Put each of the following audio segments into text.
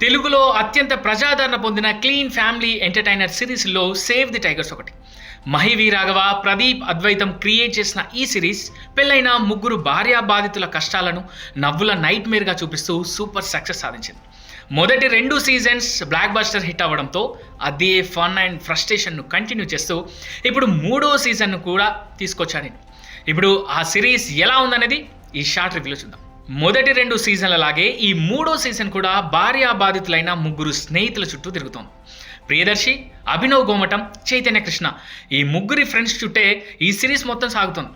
తెలుగులో అత్యంత ప్రజాదరణ పొందిన క్లీన్ ఫ్యామిలీ ఎంటర్టైనర్ సిరీస్లో సేవ్ ది టైగర్స్ ఒకటి. మహివి రాఘవ, ప్రదీప్ అద్వైతం క్రియేట్ చేసిన ఈ సిరీస్ పెళ్ళైన ముగ్గురు భార్యా బాధితుల కష్టాలను నవ్వుల నైట్ మేర్గా చూపిస్తూ సూపర్ సక్సెస్ సాధించింది. మొదటి 2 సీజన్స్ బ్లాక్ బస్టర్ హిట్ అవ్వడంతో అదే ఫన్ అండ్ ఫ్రస్ట్రేషన్ను కంటిన్యూ చేస్తూ ఇప్పుడు 3వ సీజన్ను కూడా తీసుకొచ్చాను. ఇప్పుడు ఆ సిరీస్ ఎలా ఉందనేది ఈ షార్ట్ రివ్యూలో చూద్దాం. మొదటి 2 సీజన్ల లాగే ఈ 3వ సీజన్ కూడా భార్యా బాధితులైన ముగ్గురు స్నేహితుల చుట్టూ తిరుగుతోంది. ప్రియదర్శి, అభినవ్ గోమటం, చైతన్య కృష్ణ ఈ ముగ్గురి ఫ్రెండ్స్ చుట్టే ఈ సిరీస్ మొత్తం సాగుతుంది.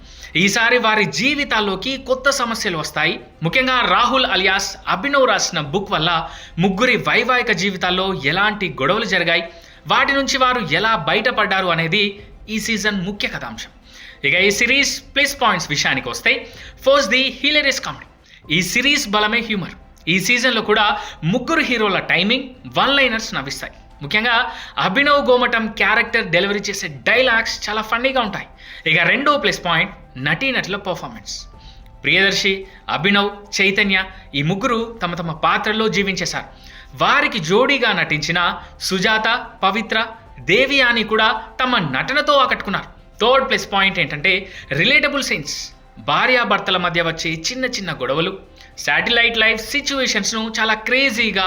ఈసారి వారి జీవితాల్లోకి కొత్త సమస్యలు వస్తాయి. ముఖ్యంగా రాహుల్ అలియాస్ అభినవ్ రాసిన బుక్ వల్ల ముగ్గురి వైవాహిక జీవితాల్లో ఎలాంటి గొడవలు జరిగాయి, వాటి నుంచి వారు ఎలా బయటపడ్డారు అనేది ఈ సీజన్ ముఖ్య కథాంశం. ఇక ఈ సిరీస్ ప్లస్ పాయింట్స్ విషయానికి వస్తే, ఫస్ట్ ది హిలేరియస్ కామెడీ. ఈ సిరీస్ బలమే హ్యూమర్. ఈ సీజన్లో కూడా ముగ్గురు హీరోల టైమింగ్, వన్ లైనర్స్ నవ్విస్తాయి. ముఖ్యంగా అభినవ్ గోమటం క్యారెక్టర్ డెలివరీ చేసే డైలాగ్స్ చాలా ఫన్నీగా ఉంటాయి. ఇక 2వ ప్లస్ పాయింట్ నటీనటుల పర్ఫార్మెన్స్. ప్రియదర్శి, అభినవ్, చైతన్య ఈ ముగ్గురు తమ తమ పాత్రల్లో జీవించేశారు. వారికి జోడీగా నటించిన సుజాత, పవిత్ర, దేవియాని కూడా తమ నటనతో ఆకట్టుకున్నారు. థర్డ్ ప్లస్ పాయింట్ ఏంటంటే రిలేటబుల్ సీన్స్. భార్యాభర్తల మధ్య వచ్చే చిన్న చిన్న గొడవలు, శాటిలైట్ లైఫ్ సిచ్యువేషన్స్ను చాలా క్రేజీగా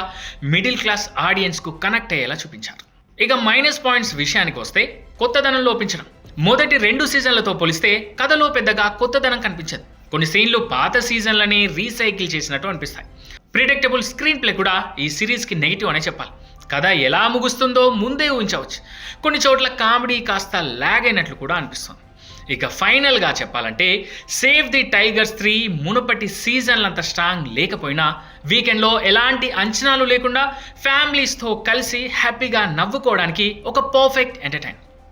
మిడిల్ క్లాస్ ఆడియన్స్కు కనెక్ట్ అయ్యేలా చూపించారు. ఇక మైనస్ పాయింట్స్ విషయానికి వస్తే, కొత్తదనం లోపించడం. మొదటి 2 సీజన్లతో పోలిస్తే కథలో పెద్దగా కొత్తదనం కనిపించదు. కొన్ని సీన్లు పాత సీజన్లని రీసైకిల్ చేసినట్టు అనిపిస్తాయి. ప్రిడిక్టబుల్ స్క్రీన్ ప్లే కూడా ఈ సిరీస్కి నెగిటివ్ అనే చెప్పాలి. కథ ఎలా ముగుస్తుందో ముందే ఊహించవచ్చు. కొన్ని చోట్ల కామెడీ కాస్త లాగ్ అయినట్లు కూడా అనిపిస్తుంది. ఇక ఫైనల్గా చెప్పాలంటే, సేవ్ ది టైగర్స్ 3 మునుపటి సీజన్లంత స్ట్రాంగ్ లేకపోయినా వీకెండ్లో ఎలాంటి అంచనాలు లేకుండా ఫ్యామిలీస్తో కలిసి హ్యాపీగా నవ్వుకోవడానికి ఒక పర్ఫెక్ట్ ఎంటర్టైన్.